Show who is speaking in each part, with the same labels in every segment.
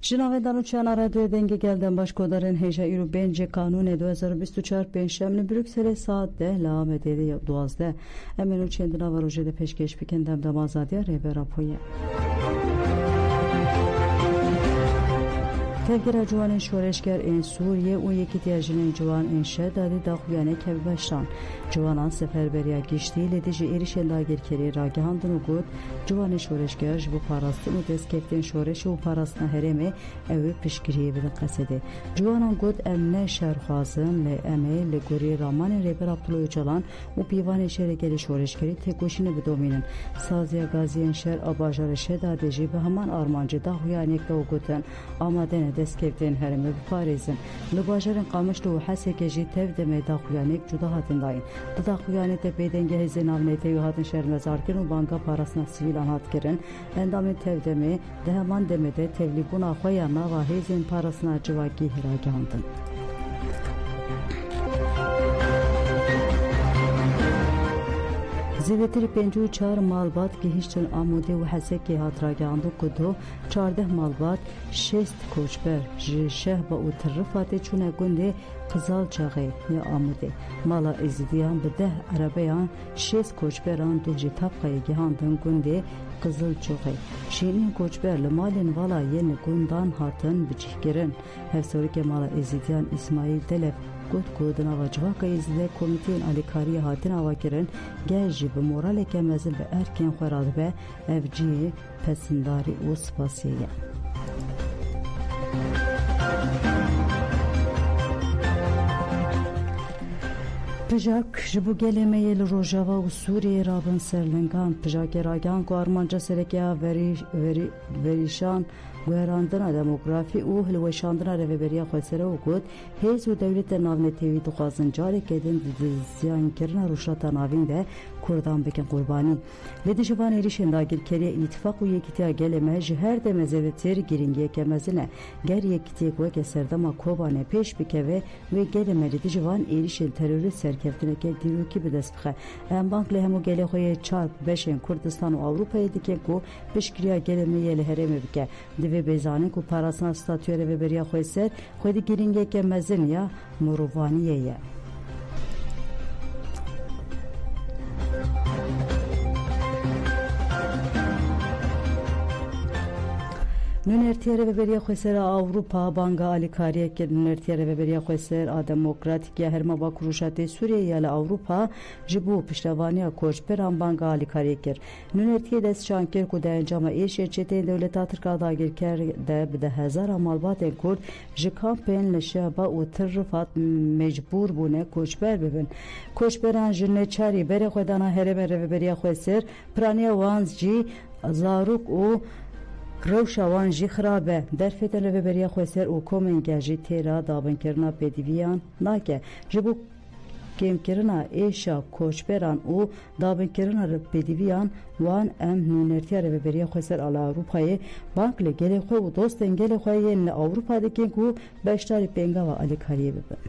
Speaker 1: Jinavedan uçağına radyoya denge gelden başkodarın heja iru bence kanun 2024 Perşembe Brüksel'e saat de la mededi 12 emin uçendina var ujede peşkeş bikendem de mazadiya rebe rapoya Tevgera Civan şoreşker en Suriye u yeki tiyajinin Civan en şedadi daxuyane kebi başlan. Civanan seferberiya geçtiği ledici erişen dagirkeri ragihandın ugut Civan şoreşker bu parastın u deskeften şoreşi u parasına hereme evi pişkiriye bilin qasedi. Civanan gut emne şerxazın le eme le guri raman reber Abdullah Öcalan u pivan eşere geli şoreşkeri tekoşine bidominin. Saziya gaziyen şer abajar şedadici ve hemen armancı daxuyane ekle ugutun amadene deskevden herime bu parizin. Lubajarın qamışlı u hasekeci tevdeme daxuyanek cuda hatin dayın. Daxuyanete bedenge hezen avnete yuhatın şermezarkin u banka parasına sivil anhatkirin. Endamin tevdeme deheman demede tevlibuna xoyana va hezen parasına civaki hiragihandın. Zêdetirî 54 malbat gihîştin Amûdê û Hesekê hat ragihandin ku 14 malbat 6 koçber ji şehba û tirrifatê çûne gundê Qizalçaxê ya Amûdê. Mala Êzidiyan bi 10 erebeyan 6 koçberan du jî tapqayê gihandin gundê Qizilçoxê. Şînên koçber li malên vala yên gundan hatin biçîkirin. Hevsorîkê mala Êzidiyan İsmaîl Delef got ku di nava civaka Êzidê komîteyên alîkariyê hatin avakirin gel jî bi moraleke mezin bi erkên xwe re dibe ev cihê pesindarî û spasiyê ye. Pijak ji bo gelê me yê li Rojava û Sûriyê rabin serlingan. Pijakê ragihan ku armanca serekeya verîşan guherandina demografî û hilweşandina reveberiya Xwesere û got hêz û dewletên navnetewî dixwazin carekê din di ziyankirina rûşata navîn de Kurdan bikin qurbanî. Lê di ji van êrişên dagirkeriya îtifaq û yekîtiya gelê me ji her demê zêdetir giringiyeke mezin e. Ger yekîtiyek weke serdema Kobanê pêş bikeve wê gelê me li di ji van êrişên terorîst serkeftineke dîrokî bi dest bixe. Em bank li hemû gelê xwe yê çarp beşên Kurdistan û Ewropayê dikin ku piştgiriya gelê me yê li herêmê bike. Divê bêzanin ku parastina statûya reveberiya Xweser xwe di giringiyeke mezin ya mirovaniyê ye. Nûnertiya Reveberiya Xweser a Ewropa banga alîkariyeke Nûnertiya Reveberiya Xweser a Demokratîk ya Herma Bakurûşatê Sûriyê ya li Ewropa ji bo piştevaniya koçberan banga alîkariyê kir. Nûnertiyê destşan kir ku di encama êrişê çeteyên dewleta Tirka dagirker de bi 10,000 malbatên Kurd ji kampên li Şehba û Tirrifat mecbûr bûne koçber bibin. Koçberan ji neçarî berê xwe dana herêmê Reveberiya Xweser piraniya wan jî zarok û Rewşa wan jî xirab e. Derfetên Reveberiya Xweser û komên ge jî têra dabinkirina pêdivîyan nake. Ji bo kêmkirina êşa koçberan û dabinkirina pêdivîyan wan em Nûnertiya Reveberiya Xweser a li Ewropayê bank li gelê xwe û dostên gelê xwe yên li Ewropa dikin ku beşdarî pêngava alîkariyê bibin.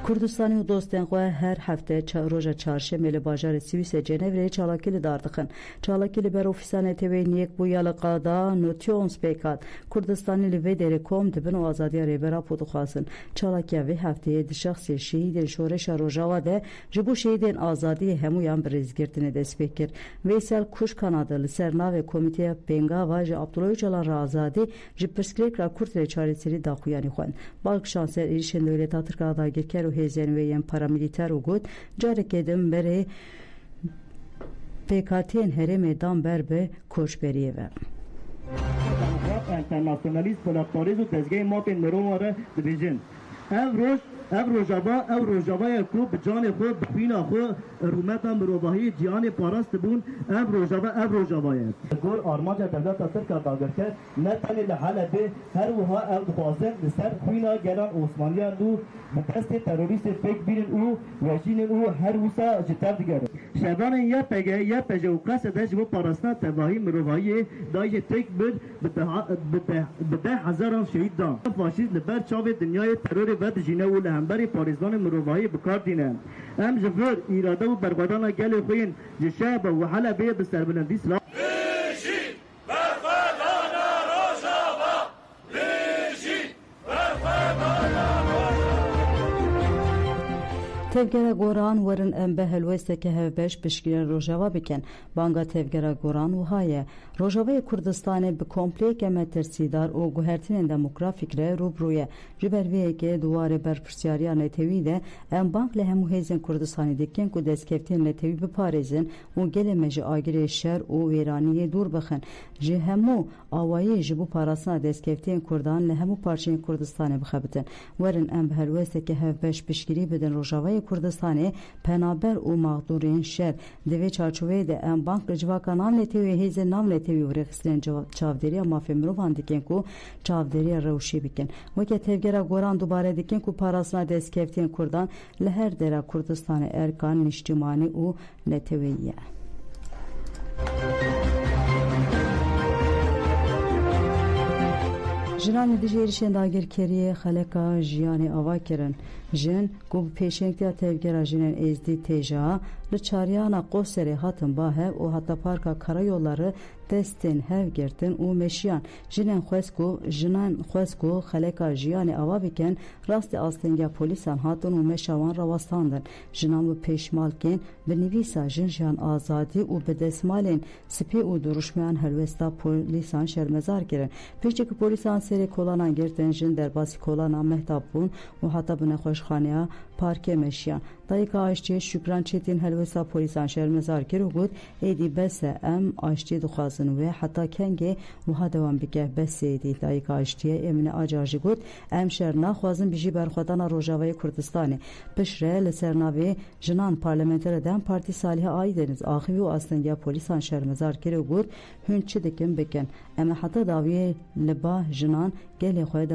Speaker 1: Kurdistanê û dostên xwe her hefte roja çarşemê li bajarê Swîsê Cenevreyê çalakî li dar dixin. Çalakî li ber ofîsa netewên yek bûya li qada Notions pêk hat. Kurdistanê li vê derê kom dibin û azadiya rêbera xwe dixwazin. Çalakiya vê hefteyê di şexsê şehîdên şoreşa Rojava de ji bo şehîdên azadiyê hemûyan bi rêzgirtinê dest pê kir. Veysel Kuşkanada li ser navê komîteya pêngava ji Abdullah Öcalan re azadî ji pirsgirêkira Kurd re çareserî daxuyanî xwend. Balkişan ser êrişên dewleta Tirka dagirker û hêzên wê yên paramîlîter û got carekê din berê pêkhatiyên herêmê dan ber bi koçberiyê ve.
Speaker 2: Internasyonalîst pelaktarîz û tezgehên mafên mirovan re dibêjin. Ev rojavaya ku bi canê xwe bi xwîna xwe rûmeta mirovahiyê ciyanê parast dibûn ev rojavaya. Gor armanca devleta Tirka dagirker ne tenê li Helebê her wiha ev dixwazin li ser xwîna gelan Osmaniyan û bi destê terorîstê pêk bînin û wejînin û her wisa ji tev digerin. شبان یه پگه و قصدش و پارستان تباهی مروایی دایه تک بود به 10,000 شهید دان فاشیست لبر چاو دنیای ترور و دجینه و لهمبری پاریزان مروایی بکار دینه ام جفر ایراده و برگادان گل خوین جشاب و حلبه بسربلندی سلا
Speaker 1: تevgera goran werin em be helwesteke hevbeş piştgirên Rojava bikin. Banga tevgera goran wihaye. Rojavayê Kurdistanê bi kompleyeke me tirsidar û guhertinên demografîk re rûbirû ji ber vê yekê duwarê berpirsyariya netewî de em bang li hemû hêzên Kurdistanê dikin ku destkeftiyên netewî biparêzin û gelê me ji agirê şer û wêraniyê dûr bixin. Ji hemû awayî ji bo parastina destkeftiyên Kurdan li hemû parçeyên Kurdistanê bixebitin. Werin em bi helwesteke hevbeş piştgirî bidin Rojavayê Kurdistanê penaber û mağdurên şer divê çarçoveyê de em bank li civaka nav netewî hêzên nav netewî wêrexistinên çavdêriya mafê mirovan dikin ku çavdêriya rewşî bikin. Weke tevgera goran dubare dikin ku parastina destkeftiyên Kurdan li her dera Kurdistanê erkan, niştimanî û netewî ye. Jiranê dijî êrişên dagirkeriyê xeleka jiyanê ava kirin. Jin ku bi pêşengtiya tevgera jinên êzdî têja li çariyana Qoserê hatin bahev û heta parka karayolları destên hev girtin û meşiyan. Jinan xwest ku xeleka jiyanê ava bikin rastî astengiya polîsan hatin û meşa wan rawestandin. Jinan bi pêşmalkên bi nivîsa jin jiyan azadî û bi destmalên spî û duruşmayan helwesta polîsan şermezar kirin. Pêşçekî polîsan serê kolanan girtin jin derbasî kolana mehtap bûn û heta bi nexweşxaneya parkê meşiyan. Dayika Ayşçê Şükran Çetin helwesta polîsan şermezar kir û got êdî bes e em Ayşçê dixwazin wê heta kengê wiha dewam bike besê êdî. Dayika Ayşçêyê Emine Acar jî got em şer naxwazin bijî berxwedana Rojavayê Kurdistanê. Piştre li ser navê jinan parlamenter Dem Partî Salih Aydeniz axivî û astengiya polîsan şermezar kir û got hûn çi dikin bikin. Em ê heta dawiyê li ba jinan gelê xwe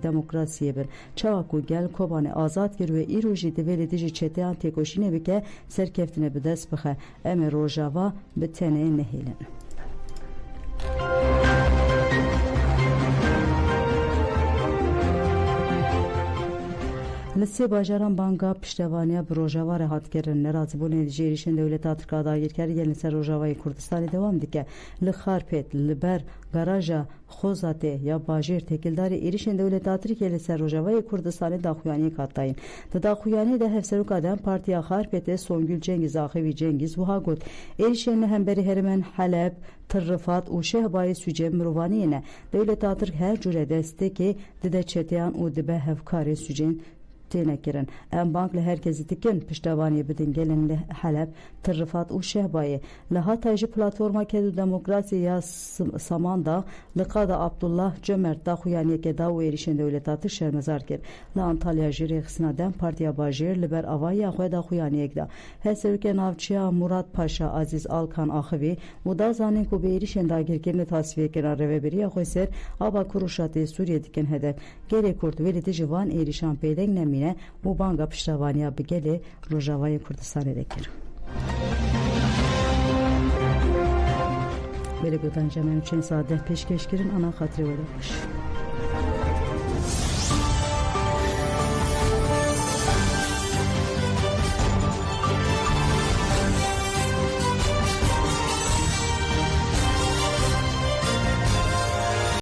Speaker 1: demokrasiyê bin. Çawa ku gel Kobanê azad kir wê îro jî divê li dijî çeteyan têkoşînê bike serkeftinê bi dest bixe. Em ê Rojava bi tenê nehêlin. Li sê bajaran banga piştevaniya bi Rojava re hatkirin. Nerazîbûnê dijî êrişên dewleta Tirka dagirkerî yên li ser Rojavayê Kurdistanê dewam dike. Li Xarpêt li ber garaja Xozatê ya bajêr têkildarê êrişên dewleta Tirkiyê li ser Rojavayê Kurdistanê daxuyaniyê hatdayîn. Di daxuyaniyê de hevseroka Dem Partiya Xarpêtê Songül Cengiz axivî Cengiz wiha got êrişên li hemberî herêmên Heleb, Tirrifat û Şehbayê Sûcê mirovaniyê ne. Dewleta Tirk her cure destekê dide çeteyan û dibe hevkarê Sûcên têne kirin. Em bank li herkesî dikin piştevaniyê bidin gelin li Heleb, Tirrifat û Şehbayê. Li Hatay jî platforma Kedû Demokrasî ya Samandağ li qada Abdullah Cömert daxuyaniyeke da û êrişên dewleta Tirk şermezar kir. Li Antalya jî rêxistina Dem Partiya Bajêr li ber avaya xwe daxuyaniyek da. Hevserokê navçeya Murat Paşa Aziz Alkan axivî û da zanin ku bi êrişên dagirkirinê tasfiye kirin rêveberiya xwe ser ava Kuruşatê Sûriye dikin hedef. Gelê Kurd wê li dijî van êrişan pêdeng nemîne û banga piştevaniya bi gelê Rojavayê Kurdistanê de kir. Belê gotan cemên çend saat deh pêşkêş kirin ana xatirê wê de baş.